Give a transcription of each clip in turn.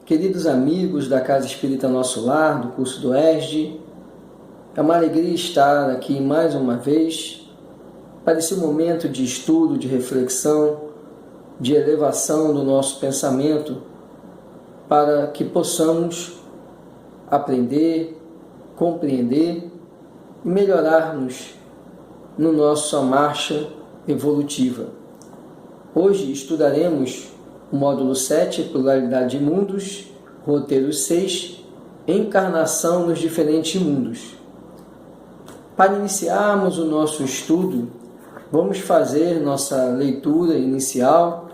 Queridos amigos da Casa Espírita Nosso Lar, do curso do ESD, é uma alegria estar aqui mais uma vez para esse momento de estudo, de reflexão, de elevação do nosso pensamento, para que possamos aprender, compreender e melhorarmos na nossa marcha evolutiva. Hoje estudaremos o módulo 7, Pluralidade de Mundos, roteiro 6, Encarnação nos diferentes mundos. Para iniciarmos o nosso estudo, vamos fazer nossa leitura inicial,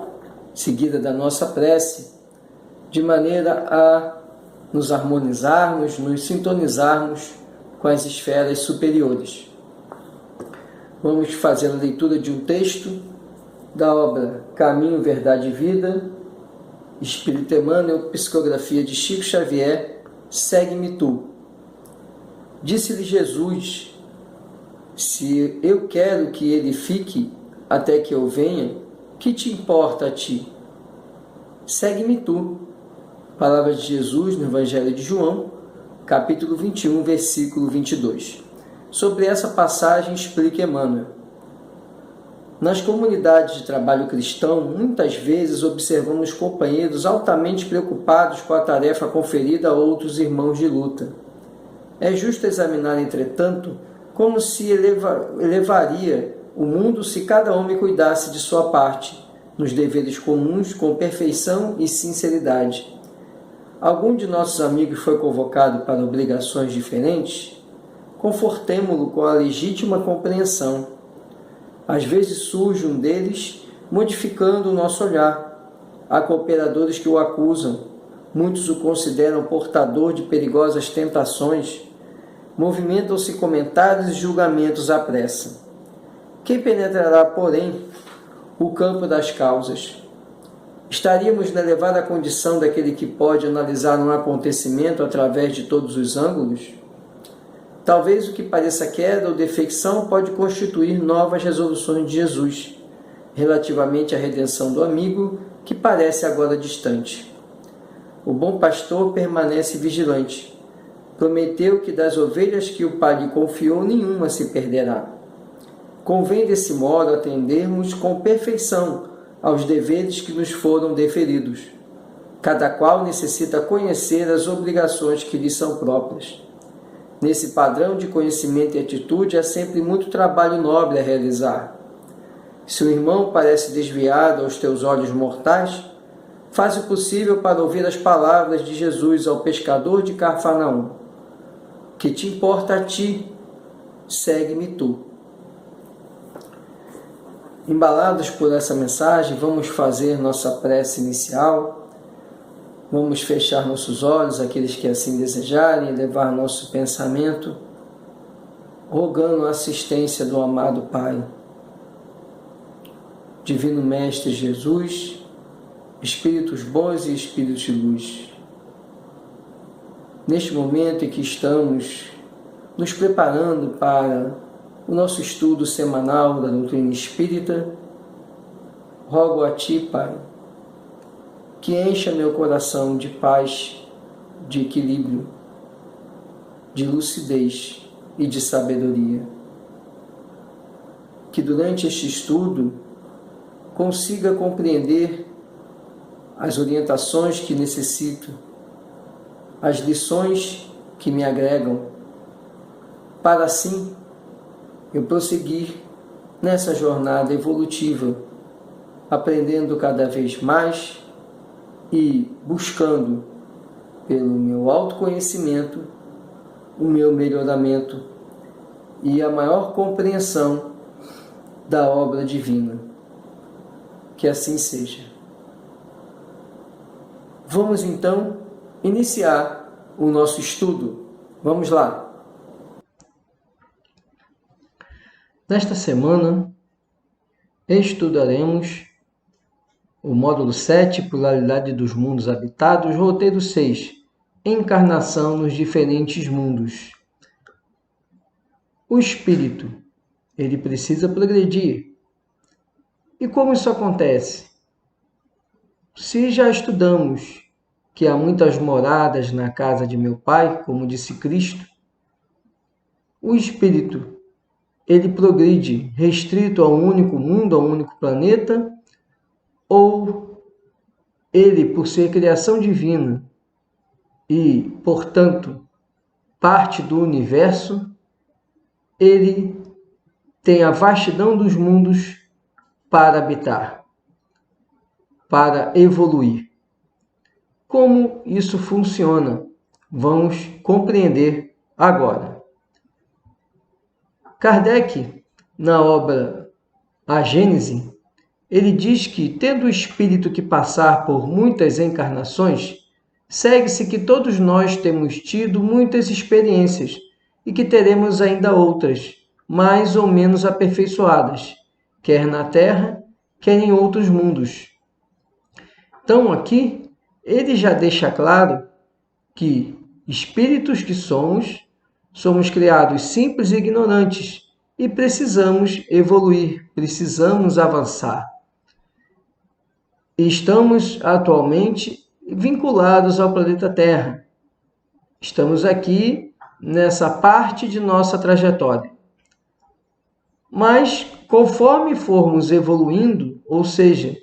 seguida da nossa prece, de maneira a nos harmonizarmos, nos sintonizarmos com as esferas superiores. Vamos fazer a leitura de um texto da obra Caminho, Verdade e Vida, Espírito Emmanuel, psicografia de Chico Xavier, Segue-me tu. Disse-lhe Jesus: se eu quero que ele fique até que eu venha, que te importa a ti? Segue-me tu. Palavras de Jesus no Evangelho de João, capítulo 21, versículo 22. Sobre essa passagem explica Emmanuel: nas comunidades de trabalho cristão, muitas vezes observamos companheiros altamente preocupados com a tarefa conferida a outros irmãos de luta. É justo examinar, entretanto, como se elevaria o mundo se cada homem cuidasse de sua parte, nos deveres comuns, com perfeição e sinceridade. Algum de nossos amigos foi convocado para obrigações diferentes? Confortemo-lo com a legítima compreensão. Às vezes surge um deles modificando o nosso olhar. Há cooperadores que o acusam, muitos o consideram portador de perigosas tentações, movimentam-se comentários e julgamentos à pressa. Quem penetrará, porém, o campo das causas? Estaríamos na elevada condição daquele que pode analisar um acontecimento através de todos os ângulos? Talvez o que pareça queda ou defecção pode constituir novas resoluções de Jesus, relativamente à redenção do amigo que parece agora distante. O bom pastor permanece vigilante. Prometeu que das ovelhas que o Pai lhe confiou, nenhuma se perderá. Convém desse modo atendermos com perfeição aos deveres que nos foram deferidos. Cada qual necessita conhecer as obrigações que lhe são próprias. Nesse padrão de conhecimento e atitude há sempre muito trabalho nobre a realizar. Se o irmão parece desviado aos teus olhos mortais, faz o possível para ouvir as palavras de Jesus ao pescador de Cafarnaum: que te importa a ti? Segue-me tu. Embalados por essa mensagem, vamos fazer nossa prece inicial. Vamos fechar nossos olhos, aqueles que assim desejarem, levar nosso pensamento, rogando a assistência do amado Pai. Divino Mestre Jesus, Espíritos bons e Espíritos de luz. Neste momento em que estamos nos preparando para o nosso estudo semanal da doutrina espírita, rogo a Ti, Pai, que encha meu coração de paz, de equilíbrio, de lucidez e de sabedoria. Que durante este estudo consiga compreender as orientações que necessito, as lições que me agregam, para assim eu prosseguir nessa jornada evolutiva, aprendendo cada vez mais e buscando, pelo meu autoconhecimento, o meu melhoramento e a maior compreensão da obra divina. Que assim seja. Vamos então iniciar o nosso estudo. Vamos lá. Nesta semana, estudaremos o módulo 7, Pluralidade dos Mundos Habitados, roteiro 6, Encarnação nos diferentes mundos. O espírito, ele precisa progredir. E como isso acontece? Se já estudamos que há muitas moradas na casa de meu Pai, como disse Cristo, o espírito, ele progride restrito a um único mundo, a um único planeta, ou ele, por ser criação divina e, portanto, parte do universo, ele tem a vastidão dos mundos para habitar, para evoluir. Como isso funciona? Vamos compreender agora. Kardec, na obra A Gênese, ele diz que, tendo o espírito que passar por muitas encarnações, segue-se que todos nós temos tido muitas experiências e que teremos ainda outras, mais ou menos aperfeiçoadas, quer na Terra, quer em outros mundos. Então, aqui, ele já deixa claro que, espíritos que somos criados simples e ignorantes e precisamos evoluir, precisamos avançar. Estamos atualmente vinculados ao planeta Terra. Estamos aqui nessa parte de nossa trajetória. Mas, conforme formos evoluindo, ou seja,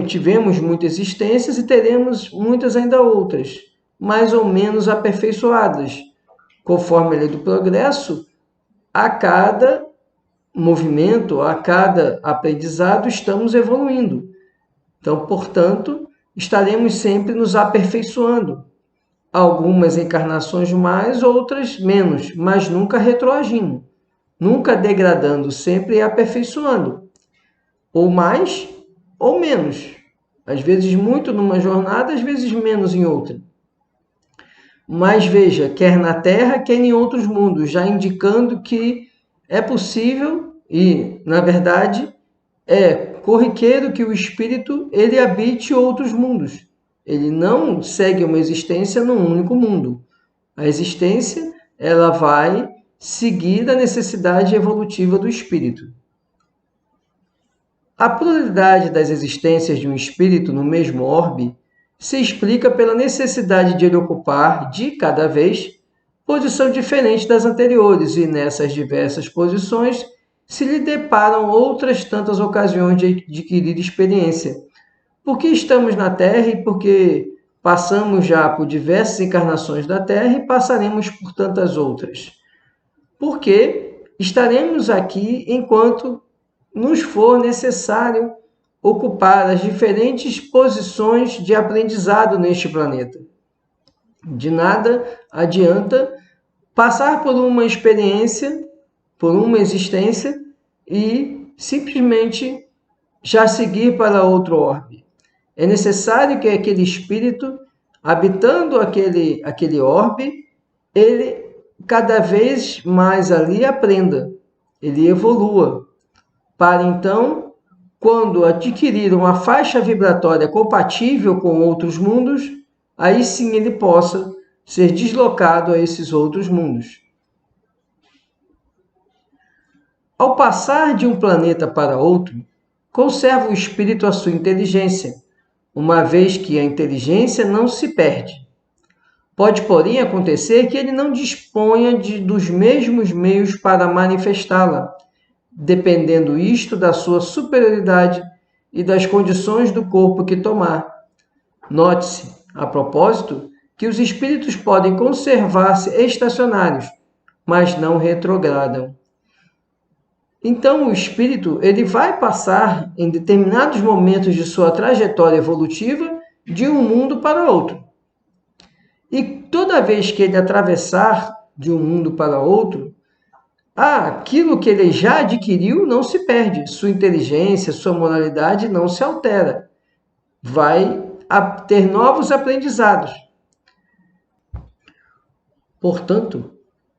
tivemos muitas existências e teremos muitas ainda outras, mais ou menos aperfeiçoadas. Conforme a lei do progresso, a cada movimento, a cada aprendizado, estamos evoluindo. Então, portanto, estaremos sempre nos aperfeiçoando. Algumas encarnações mais, outras menos, mas nunca retroagindo, nunca degradando, sempre aperfeiçoando. Ou mais ou menos. Às vezes muito numa jornada, às vezes menos em outra. Mas veja, quer na Terra, quer em outros mundos, já indicando que é possível e, na verdade, é corriqueiro que o espírito ele habite outros mundos. Ele não segue uma existência num único mundo. A existência ela vai seguir a necessidade evolutiva do espírito. A pluralidade das existências de um espírito no mesmo orbe se explica pela necessidade de ele ocupar, de cada vez, posição diferente das anteriores, e nessas diversas posições se lhe deparam outras tantas ocasiões de adquirir experiência. Porque estamos na Terra e porque passamos já por diversas encarnações da Terra e passaremos por tantas outras. Porque estaremos aqui enquanto nos for necessário ocupar as diferentes posições de aprendizado neste planeta. De nada adianta passar por uma experiência, por uma existência e simplesmente já seguir para outro orbe. É necessário que aquele espírito, habitando aquele orbe, ele cada vez mais ali aprenda, ele evolua, para então, quando adquirir uma faixa vibratória compatível com outros mundos, aí sim ele possa ser deslocado a esses outros mundos. Ao passar de um planeta para outro, conserva o espírito a sua inteligência, uma vez que a inteligência não se perde. Pode, porém, acontecer que ele não disponha dos mesmos meios para manifestá-la, dependendo isto da sua superioridade e das condições do corpo que tomar. Note-se, a propósito, que os espíritos podem conservar-se estacionários, mas não retrogradam. Então, o espírito ele vai passar, em determinados momentos de sua trajetória evolutiva, de um mundo para outro. E toda vez que ele atravessar de um mundo para outro, aquilo que ele já adquiriu não se perde, sua inteligência, sua moralidade não se altera. Vai ter novos aprendizados. Portanto,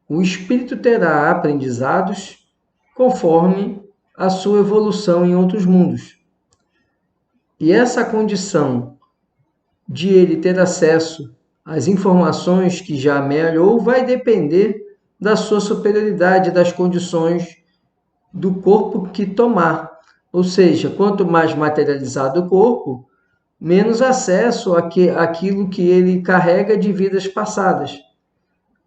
o espírito terá aprendizados conforme a sua evolução em outros mundos. E essa condição de ele ter acesso às informações que já amealhou vai depender da sua superioridade, das condições do corpo que tomar. Ou seja, quanto mais materializado o corpo, menos acesso àquilo que ele carrega de vidas passadas.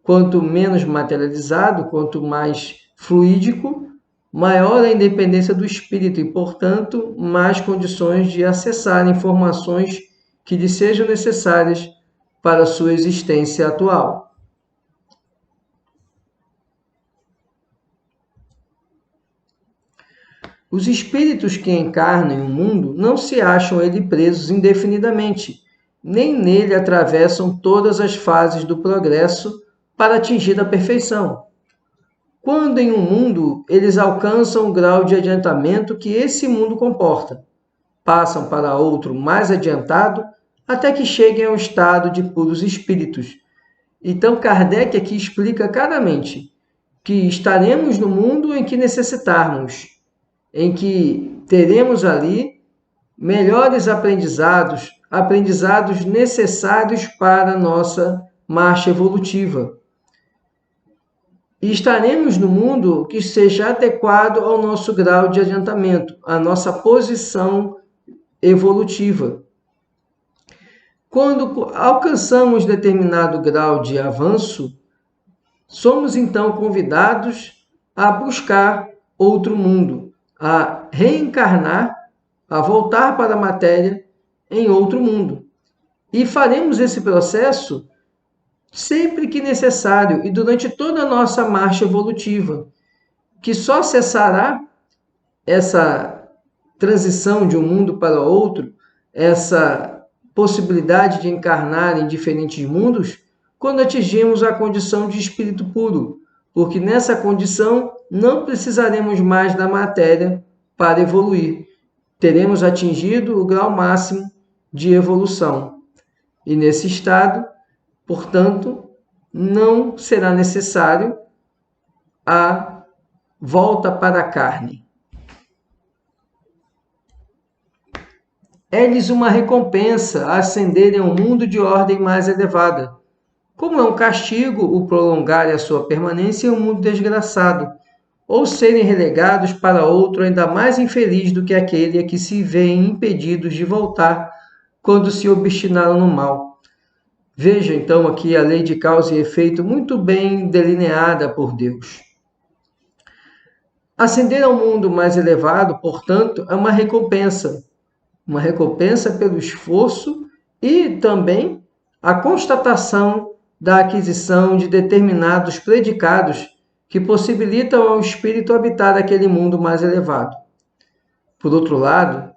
Quanto menos materializado, quanto mais fluídico, maior a independência do espírito e, portanto, mais condições de acessar informações que lhe sejam necessárias para a sua existência atual. Os espíritos que encarnam o mundo não se acham ele presos indefinidamente, nem nele atravessam todas as fases do progresso para atingir a perfeição. Quando em um mundo, eles alcançam o grau de adiantamento que esse mundo comporta, passam para outro mais adiantado, até que cheguem ao estado de puros espíritos. Então, Kardec aqui explica claramente que estaremos no mundo em que necessitarmos, em que teremos ali melhores aprendizados, aprendizados necessários para a nossa marcha evolutiva. E estaremos no mundo que seja adequado ao nosso grau de adiantamento, à nossa posição evolutiva. Quando alcançamos determinado grau de avanço, somos então convidados a buscar outro mundo, a reencarnar, a voltar para a matéria em outro mundo. E faremos esse processo sempre que necessário e durante toda a nossa marcha evolutiva, que só cessará essa transição de um mundo para outro, essa possibilidade de encarnar em diferentes mundos, quando atingirmos a condição de espírito puro, porque nessa condição não precisaremos mais da matéria para evoluir. Teremos atingido o grau máximo de evolução. E nesse estado, portanto, não será necessário a volta para a carne. É-lhes uma recompensa ascenderem a um mundo de ordem mais elevada, como é um castigo o prolongarem a sua permanência em um mundo desgraçado, ou serem relegados para outro ainda mais infeliz do que aquele a que se veem impedidos de voltar quando se obstinaram no mal. Veja, então, aqui a lei de causa e efeito muito bem delineada por Deus. Ascender ao mundo mais elevado, portanto, é uma recompensa pelo esforço e também a constatação da aquisição de determinados predicados que possibilitam ao espírito habitar aquele mundo mais elevado. Por outro lado,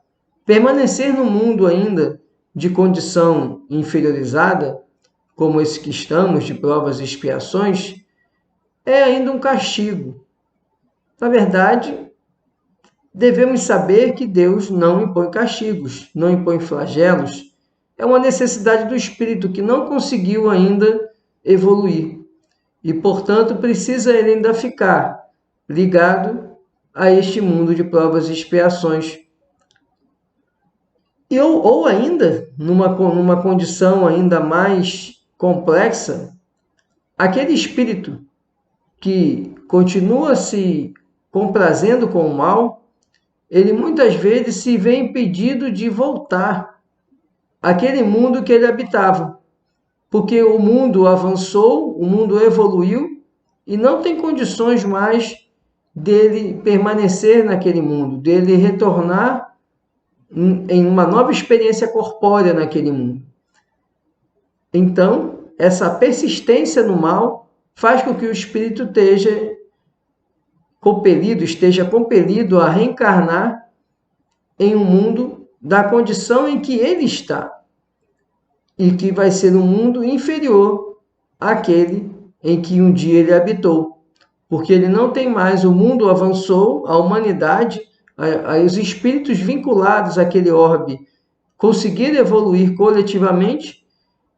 permanecer no mundo ainda de condição inferiorizada, como esse que estamos, de provas e expiações, é ainda um castigo. Na verdade, devemos saber que Deus não impõe castigos, não impõe flagelos. É uma necessidade do espírito que não conseguiu ainda evoluir. E, portanto, precisa ele ainda ficar ligado a este mundo de provas e expiações. Ou ainda, numa condição ainda mais complexa, aquele espírito que continua se comprazendo com o mal, ele muitas vezes se vê impedido de voltar àquele mundo que ele habitava, porque o mundo avançou, o mundo evoluiu e não tem condições mais dele permanecer naquele mundo, dele retornar em uma nova experiência corpórea naquele mundo. Então, essa persistência no mal faz com que o espírito esteja compelido a reencarnar em um mundo da condição em que ele está, e que vai ser um mundo inferior àquele em que um dia ele habitou, porque ele não tem mais, o mundo avançou, a humanidade, os espíritos vinculados àquele orbe conseguiram evoluir coletivamente,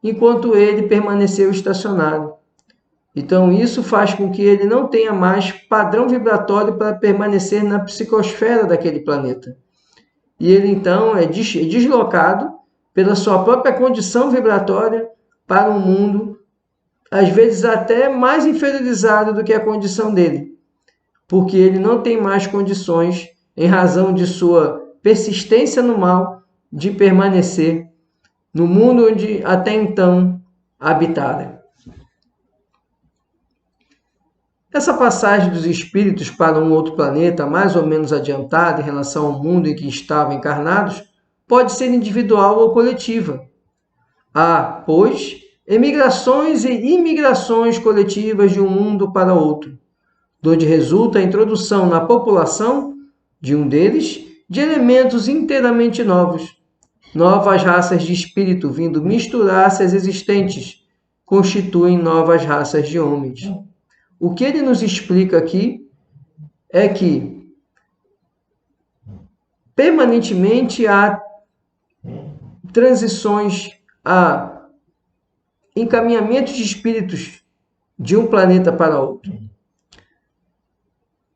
enquanto ele permaneceu estacionado. Então, isso faz com que ele não tenha mais padrão vibratório para permanecer na psicosfera daquele planeta. E ele, então, é deslocado pela sua própria condição vibratória para um mundo, às vezes até mais inferiorizado do que a condição dele, porque ele não tem mais condições, em razão de sua persistência no mal, de permanecer no mundo onde até então habitara. Essa passagem dos espíritos para um outro planeta, mais ou menos adiantada em relação ao mundo em que estavam encarnados, pode ser individual ou coletiva. Há, pois, emigrações e imigrações coletivas de um mundo para outro, de onde resulta a introdução na população de um deles de elementos inteiramente novos, novas raças de espírito vindo misturar-se às existentes, constituem novas raças de homens. O que ele nos explica aqui é que permanentemente há transições, há encaminhamentos de espíritos de um planeta para outro.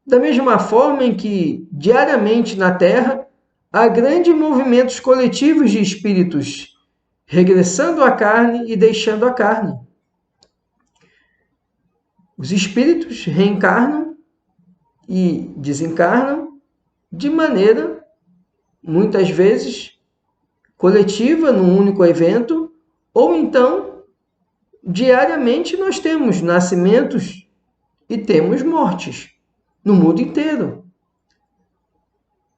Da mesma forma em que, diariamente na Terra, há grandes movimentos coletivos de espíritos regressando à carne e deixando a carne. Os espíritos reencarnam e desencarnam de maneira, muitas vezes, coletiva, num único evento, ou então, diariamente nós temos nascimentos e temos mortes no mundo inteiro.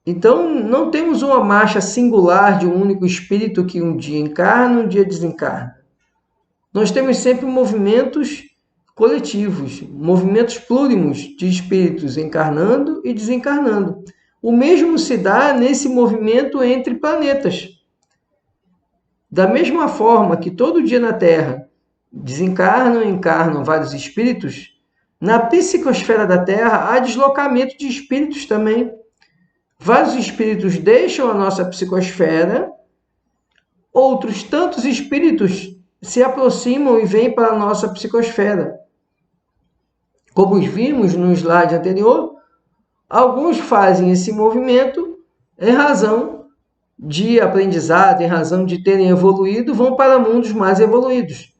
Então, não temos uma marcha singular de um único espírito que um dia encarna, um dia desencarna. Nós temos sempre movimentos coletivos, movimentos plúrimos de espíritos encarnando e desencarnando. O mesmo se dá nesse movimento entre planetas. Da mesma forma que todo dia na Terra desencarnam e encarnam vários espíritos, na psicosfera da Terra há deslocamento de espíritos também. Vários espíritos deixam a nossa psicosfera, outros tantos espíritos se aproximam e vêm para a nossa psicosfera. Como vimos no slide anterior, alguns fazem esse movimento em razão de aprendizado, em razão de terem evoluído, vão para mundos mais evoluídos.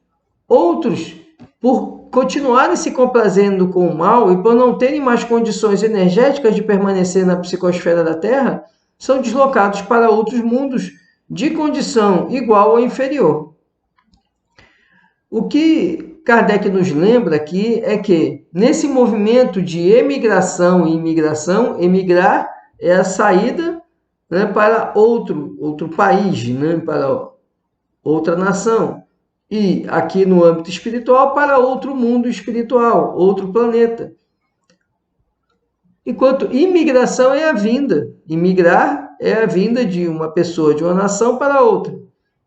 Outros, por continuarem se complazendo com o mal e por não terem mais condições energéticas de permanecer na psicosfera da Terra, são deslocados para outros mundos de condição igual ou inferior. O que Kardec nos lembra aqui é que, nesse movimento de emigração e imigração, emigrar é a saída, né, para outro país, né, para outra nação. E aqui no âmbito espiritual, para outro mundo espiritual, outro planeta. Enquanto imigração é a vinda. Imigrar é a vinda de uma pessoa, de uma nação para outra.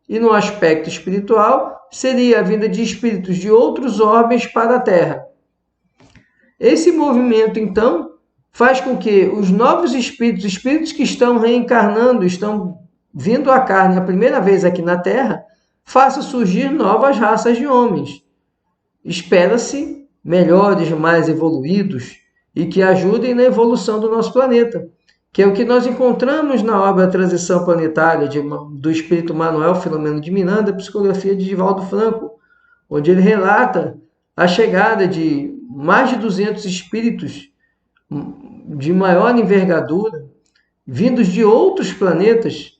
E no aspecto espiritual, seria a vinda de espíritos de outros orbes para a Terra. Esse movimento, então, faz com que os novos espíritos que estão reencarnando, estão vindo à carne a primeira vez aqui na Terra, faça surgir novas raças de homens. Espera-se melhores, mais evoluídos e que ajudem na evolução do nosso planeta, que é o que nós encontramos na obra Transição Planetária do espírito Manuel Filomeno de Miranda, psicografia de Divaldo Franco, onde ele relata a chegada de mais de 200 espíritos de maior envergadura, vindos de outros planetas,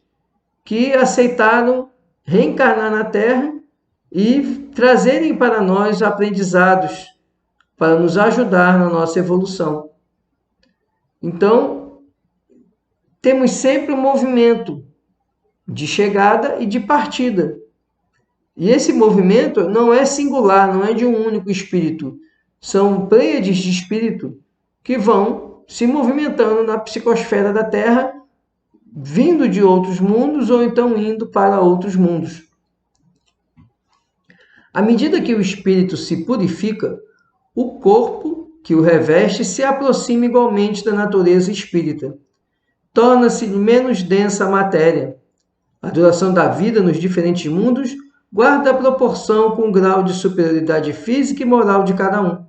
que aceitaram reencarnar na Terra e trazerem para nós aprendizados para nos ajudar na nossa evolução. Então, temos sempre um movimento de chegada e de partida. E esse movimento não é singular, não é de um único espírito. São pleiades de espírito que vão se movimentando na psicosfera da Terra, vindo de outros mundos ou então indo para outros mundos. À medida que o espírito se purifica, o corpo que o reveste se aproxima igualmente da natureza espírita. Torna-se menos densa a matéria. A duração da vida nos diferentes mundos guarda a proporção com o grau de superioridade física e moral de cada um.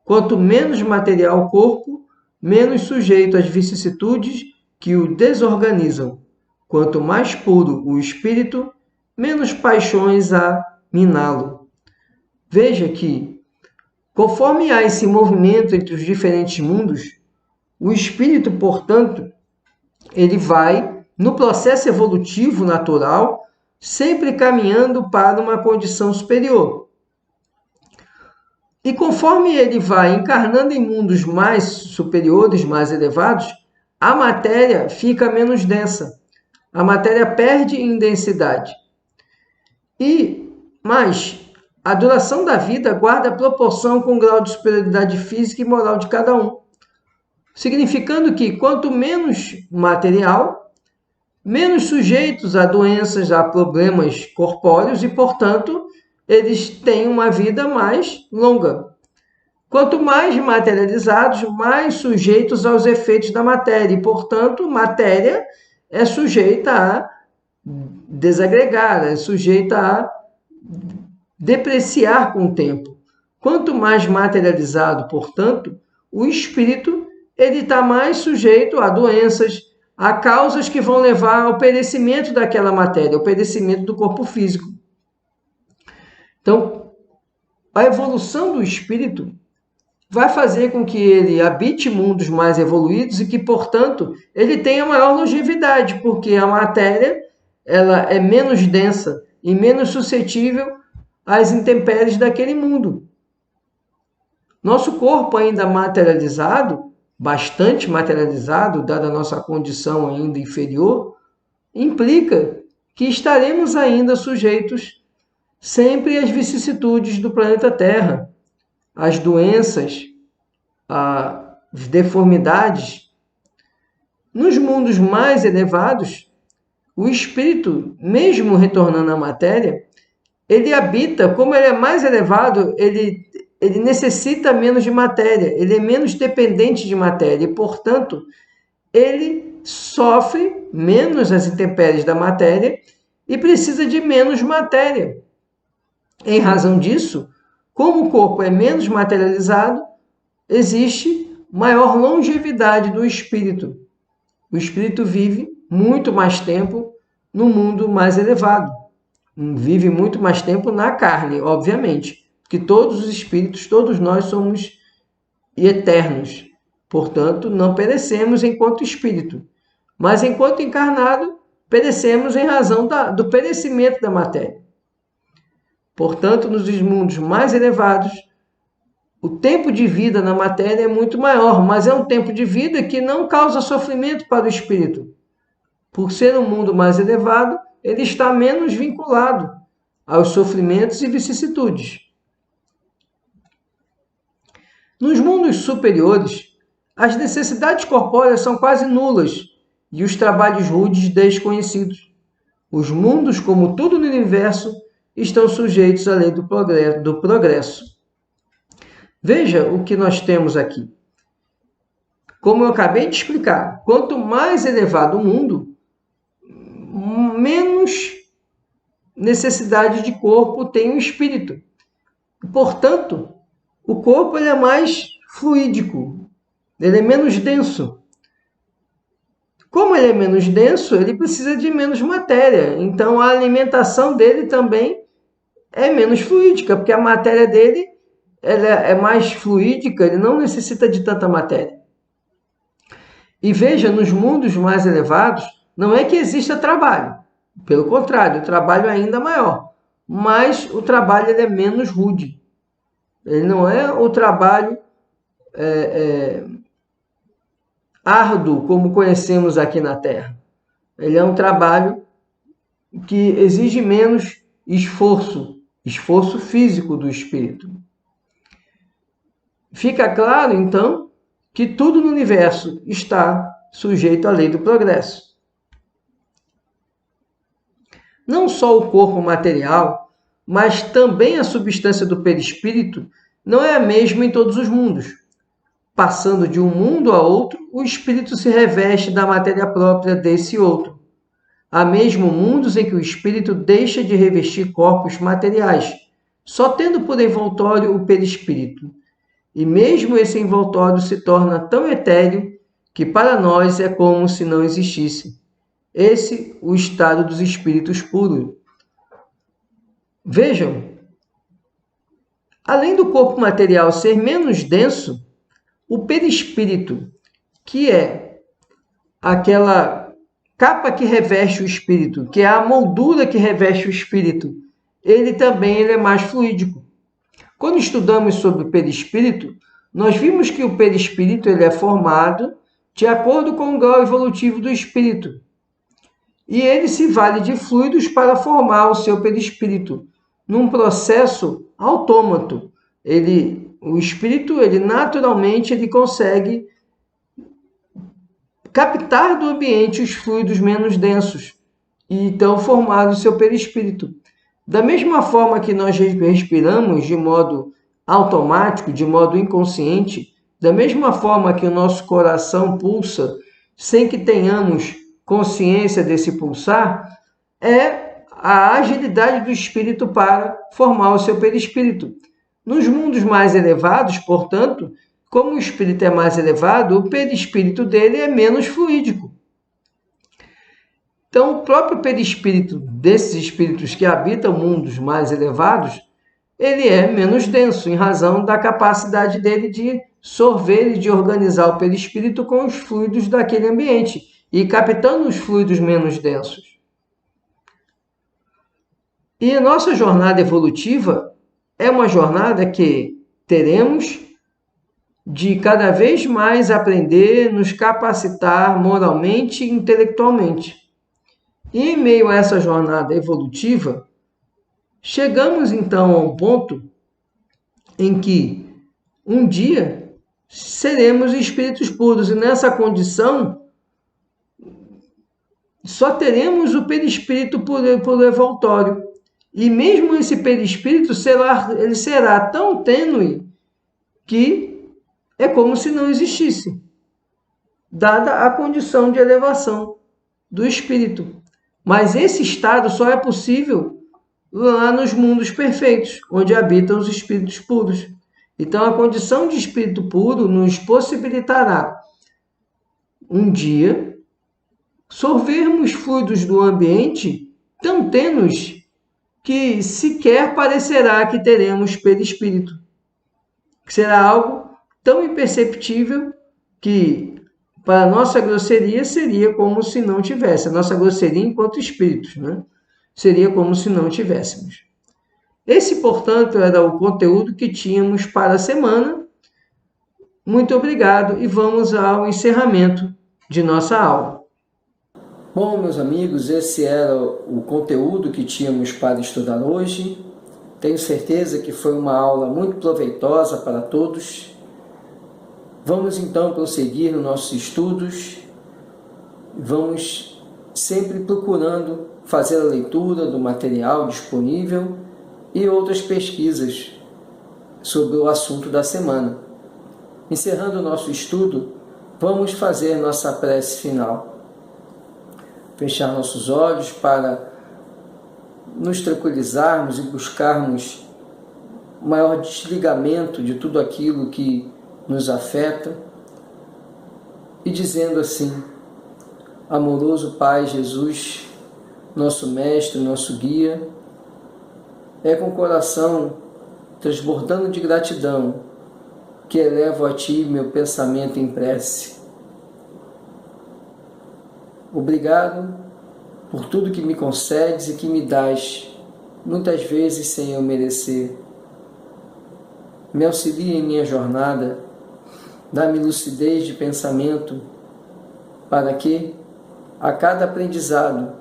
Quanto menos material o corpo, menos sujeito às vicissitudes que o desorganizam. Quanto mais puro o espírito, menos paixões há miná-lo. Veja que, conforme há esse movimento entre os diferentes mundos, o espírito, portanto, ele vai, no processo evolutivo natural, sempre caminhando para uma condição superior. E conforme ele vai encarnando em mundos mais superiores, mais elevados, a matéria fica menos densa. A matéria perde em densidade. Mas a duração da vida guarda proporção com o grau de superioridade física e moral de cada um. Significando que quanto menos material, menos sujeitos a doenças, a problemas corpóreos e, portanto, eles têm uma vida mais longa. Quanto mais materializados, mais sujeitos aos efeitos da matéria e, portanto, matéria é sujeita a desagregar, é sujeita a depreciar com o tempo. Quanto mais materializado, portanto, o espírito ele está mais sujeito a doenças, a causas que vão levar ao perecimento daquela matéria, ao perecimento do corpo físico. Então, a evolução do espírito vai fazer com que ele habite mundos mais evoluídos e que, portanto, ele tenha maior longevidade, porque a matéria ela é menos densa e menos suscetível às intempéries daquele mundo. Nosso corpo ainda materializado, bastante materializado, dada a nossa condição ainda inferior, implica que estaremos ainda sujeitos sempre às vicissitudes do planeta Terra, às doenças, às deformidades. Nos mundos mais elevados, o espírito, mesmo retornando à matéria, ele habita, como ele é mais elevado, ele necessita menos de matéria, ele é menos dependente de matéria e, portanto, ele sofre menos as intempéries da matéria e precisa de menos matéria. Em razão disso, como o corpo é menos materializado, existe maior longevidade do espírito. O espírito vive muito mais tempo no mundo mais elevado. Vive muito mais tempo na carne, obviamente. Porque todos os espíritos, todos nós somos eternos. Portanto, não perecemos enquanto espírito. Mas enquanto encarnado, perecemos em razão do perecimento da matéria. Portanto, nos mundos mais elevados, o tempo de vida na matéria é muito maior, mas é um tempo de vida que não causa sofrimento para o espírito. Por ser um mundo mais elevado, ele está menos vinculado aos sofrimentos e vicissitudes. Nos mundos superiores, as necessidades corpóreas são quase nulas e os trabalhos rudes desconhecidos. Os mundos, como tudo no universo, estão sujeitos à lei do progresso. Veja o que nós temos aqui. Como eu acabei de explicar, quanto mais elevado o mundo, menos necessidade de corpo tem o espírito. Portanto, o corpo ele é mais fluídico, ele é menos denso. Como ele é menos denso, ele precisa de menos matéria. Então, a alimentação dele também é menos fluídica, porque a matéria dele ela é mais fluídica, ele não necessita de tanta matéria. E veja, nos mundos mais elevados, não é que exista trabalho. Pelo contrário, o trabalho é ainda maior. Mas o trabalho ele é menos rude. Ele não é o trabalho árduo, como conhecemos aqui na Terra. Ele é um trabalho que exige menos esforço físico do espírito. Fica claro, então, que tudo no universo está sujeito à lei do progresso. Não só o corpo material, mas também a substância do perispírito não é a mesma em todos os mundos. Passando de um mundo a outro, o espírito se reveste da matéria própria desse outro. Há mesmo mundos em que o espírito deixa de revestir corpos materiais, só tendo por envoltório o perispírito. E mesmo esse envoltório se torna tão etéreo que para nós é como se não existisse. Esse o estado dos espíritos puros. Vejam, além do corpo material ser menos denso, o perispírito, que é aquela capa que reveste o espírito, que é a moldura que reveste o espírito, ele é mais fluídico. Quando estudamos sobre o perispírito, nós vimos que o perispírito ele é formado de acordo com o grau evolutivo do espírito. E ele se vale de fluidos para formar o seu perispírito, num processo autômato. O espírito, naturalmente, consegue captar do ambiente os fluidos menos densos e então formar o seu perispírito. Da mesma forma que nós respiramos de modo automático, de modo inconsciente, da mesma forma que o nosso coração pulsa sem que tenhamos consciência desse pulsar, é a agilidade do espírito para formar o seu perispírito. Nos mundos mais elevados, portanto, como o espírito é mais elevado, o perispírito dele é menos fluídico. Então, o próprio perispírito desses espíritos que habitam mundos mais elevados, ele é menos denso, em razão da capacidade dele de sorver e de organizar o perispírito com os fluidos daquele ambiente e captando os fluidos menos densos. E a nossa jornada evolutiva é uma jornada que teremos de cada vez mais aprender, nos capacitar moralmente e intelectualmente. E em meio a essa jornada evolutiva, chegamos então a um ponto em que um dia seremos espíritos puros, e nessa condição só teremos o perispírito por evoltório. E mesmo esse perispírito será tão tênue que é como se não existisse, dada a condição de elevação do espírito. Mas esse estado só é possível lá nos mundos perfeitos, onde habitam os espíritos puros. Então, a condição de espírito puro nos possibilitará, um dia, sorvermos fluidos do ambiente tão tênues que sequer parecerá que teremos perispírito. Que será algo tão imperceptível que, para a nossa grosseria, seria como se não tivesse. A nossa grosseria enquanto espíritos, né? Seria como se não tivéssemos. Esse, portanto, era o conteúdo que tínhamos para a semana. Muito obrigado e vamos ao encerramento de nossa aula. Bom, meus amigos, esse era o conteúdo que tínhamos para estudar hoje. Tenho certeza que foi uma aula muito proveitosa para todos. Vamos então prosseguir nos nossos estudos. Vamos sempre procurando fazer a leitura do material disponível e outras pesquisas sobre o assunto da semana. Encerrando o nosso estudo, vamos fazer nossa prece final. Fechar nossos olhos para nos tranquilizarmos e buscarmos maior desligamento de tudo aquilo que nos afeta e dizendo assim: amoroso Pai Jesus, nosso mestre, nosso guia, é com o coração transbordando de gratidão que elevo a Ti meu pensamento em prece. Obrigado por tudo que me concedes e que me dás, muitas vezes sem eu merecer. Me auxilia em minha jornada, dá-me lucidez de pensamento, para que, a cada aprendizado,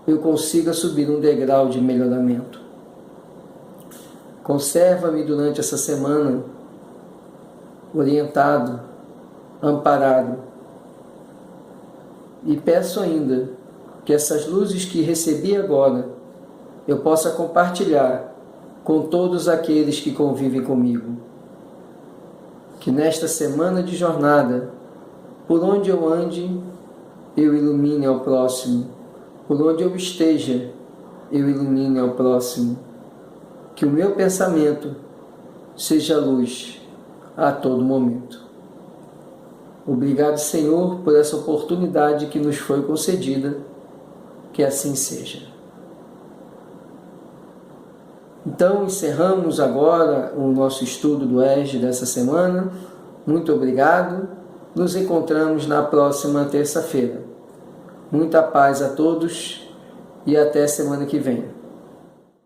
eu consiga subir um degrau de melhoramento. Conserva-me durante essa semana, orientado, amparado, e peço ainda que essas luzes que recebi agora eu possa compartilhar com todos aqueles que convivem comigo. Que nesta semana de jornada, por onde eu ande, eu ilumine ao próximo. Por onde eu esteja, eu ilumine ao próximo. Que o meu pensamento seja luz a todo momento. Obrigado, Senhor, por essa oportunidade que nos foi concedida. Que assim seja. Então, encerramos agora o nosso estudo do ESG dessa semana. Muito obrigado. Nos encontramos na próxima terça-feira. Muita paz a todos e até semana que vem.